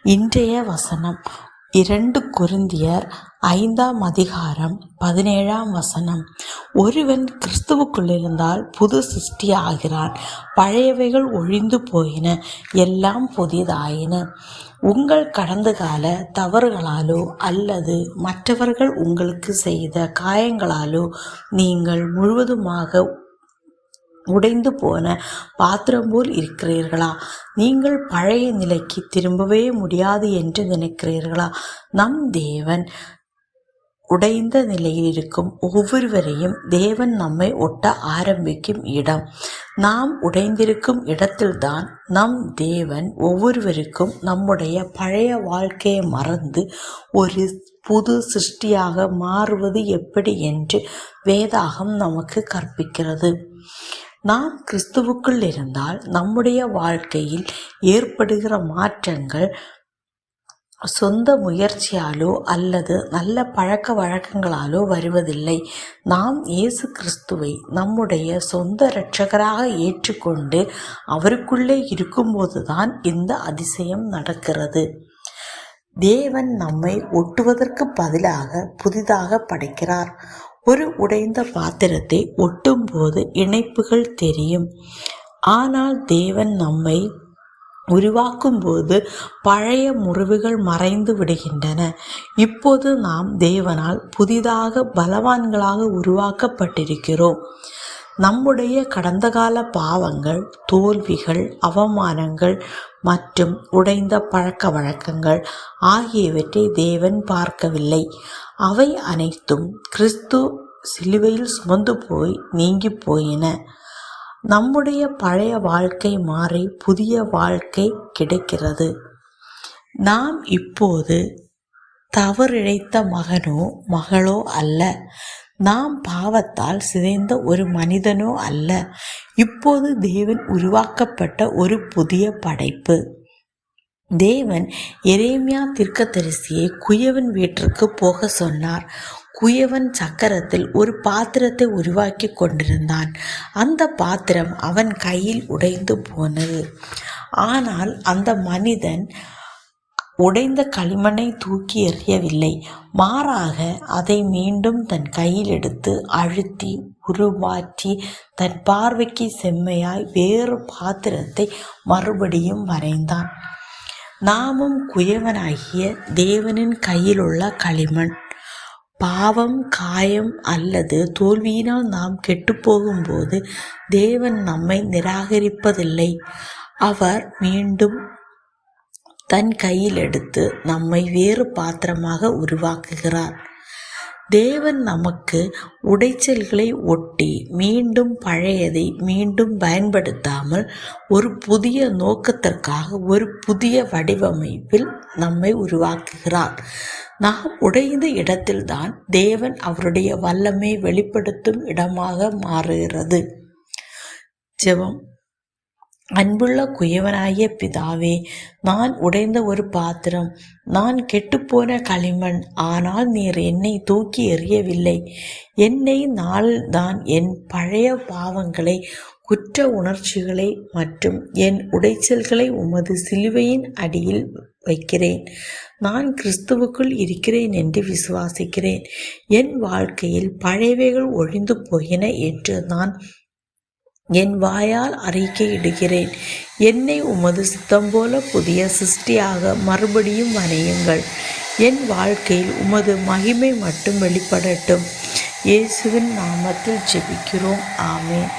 இன்றைய வசனம் 2 கொரிந்தியர் 5:17. ஒருவன் கிறிஸ்துவுக்குள்ளிருந்தால் புது சிருஷ்டி ஆகிறான், பழையவைகள் ஒழிந்து போயின, எல்லாம் புதிதாயின. உங்கள் கடந்த கால தவறுகளாலோ அல்லது மற்றவர்கள் உங்களுக்கு செய்த காயங்களாலோ நீங்கள் முழுவதுமாக உடைந்து போன பாத்திரம் போல் இருக்கிறீர்களா? நீங்கள் பழைய நிலைக்கு திரும்பவே முடியாது என்று நினைக்கிறீர்களா? நம் தேவன் உடைந்த நிலையில் இருக்கும் ஒவ்வொருவரையும் தேவன் நம்மை ஒட்ட ஆரம்பிக்கும் இடம். நாம் உடைந்திருக்கும் இடத்தில்தான் நம் தேவன் ஒவ்வொருவருக்கும் நம்முடைய பழைய வாழ்க்கையை மறந்து ஒரு புது சிருஷ்டியாக மாறுவது எப்படி என்று வேதாகம் நமக்கு கற்பிக்கிறது. நாம் கிறிஸ்துவுக்குள் இருந்தால் நம்முடைய வாழ்க்கையில் ஏற்படுகிற மாற்றங்கள் சொந்த முயற்சியாலோ அல்லது நல்ல பழக்க வழக்கங்களாலோ வருவதில்லை. நாம் இயேசு கிறிஸ்துவை நம்முடைய சொந்த இரட்சகராக ஏற்றுக்கொண்டு அவருக்குள்ளே இருக்கும்போதுதான் இந்த அதிசயம் நடக்கிறது. தேவன் நம்மை ஒட்டுவதற்கு பதிலாக புதிதாக படைக்கிறார். ஒரு உடைந்த பாத்திரத்தை ஒட்டும் போது இணைப்புகள் தெரியும். ஆனால் தேவன் நம்மை உருவாக்கும் போது பழைய முறிவுகள் மறைந்து விடுகின்றன. இப்போது நாம் தேவனால் புதிதாக பலவான்களாக உருவாக்கப்பட்டிருக்கிறோம். நம்முடைய கடந்த கால பாவங்கள், தோல்விகள், அவமானங்கள் மற்றும் உடைந்த பழக்க வழக்கங்கள் ஆகியவற்றை தேவன் பார்க்கவில்லை. அவை அனைத்தும் கிறிஸ்து சிலுவையில் சுமந்து போய் நீங்கி போயின. நம்முடைய பழைய வாழ்க்கை மாறி புதிய வாழ்க்கை கிடைக்கிறது. நாம் இப்போது தவறிழைத்த மகனோ மகளோ அல்ல. நாம் பாவத்தால் சிதைந்த ஒரு மனிதனோ அல்ல. இப்போது தேவன் உருவாக்கப்பட்ட ஒரு புதிய படைப்பு. தேவன் எரேமியா தீர்க்கதரிசியை குயவன் வீட்டிற்கு போக சொன்னார். குயவன் சக்கரத்தில் ஒரு பாத்திரத்தை உருவாக்கி கொண்டிருந்தான். அந்த பாத்திரம் அவன் கையில் உடைந்து போனது. ஆனால் அந்த மனிதன் உடைந்த களிமண்ணை தூக்கி எறியவில்லை. மாறாக அதை மீண்டும் தன் கையில் எடுத்து அழுத்தி உருமாற்றி தன் பார்வைக்கு செம்மையாய் வேறு பாத்திரத்தை மறுபடியும் வரைந்தான். நாமும் குயவனாகிய தேவனின் கையில் உள்ள களிமண். பாவம், காயம் அல்லது தோல்வியினால் நாம் கெட்டுப்போகும்போது தேவன் நம்மை நிராகரிப்பதில்லை. அவர் மீண்டும் தன் கையில் எடுத்து நம்மை வேறு பாத்திரமாக உருவாக்குகிறார். தேவன் நமக்கு உடைச்சல்களை ஒட்டி மீண்டும் பழையதை மீண்டும் பயன்படுத்தாமல் ஒரு புதிய நோக்கத்திற்காக ஒரு புதிய வடிவமைப்பில் நம்மை உருவாக்குகிறார். நாம் உடைந்த இடத்தில்தான் தேவன் அவருடைய வல்லமை வெளிப்படுத்தும் இடமாக மாறுகிறது. ஜெபம். அன்புள்ள குயவனாகிய பிதாவே, நான் உடைந்த ஒரு பாத்திரம், நான் கெட்டுப்போன களிமண். ஆனால் நீர் என்னை தூக்கி எறியவில்லை. என்னை நான் என் பழைய பாவங்களை, குற்ற உணர்ச்சிகளை மற்றும் என் உடைச்சல்களை உமது சிலுவையின் அடியில் வைக்கிறேன். நான் கிறிஸ்துவுக்குள் இருக்கிறேன் என்று விசுவாசிக்கிறேன். என் வாழ்க்கையில் பழையவைகள் ஒழிந்து போயின என்று நான் என் வாயால் அறிக்கையிடுகிறேன். என்னை உமது சித்தம் போல புதிய சிருஷ்டியாக மறுபடியும் வணையுங்கள். என் வாழ்க்கையில் உமது மகிமை மட்டும் வெளிப்படட்டும். இயேசுவின் நாமத்தில் ஜெபிக்கிறோம். ஆமென்.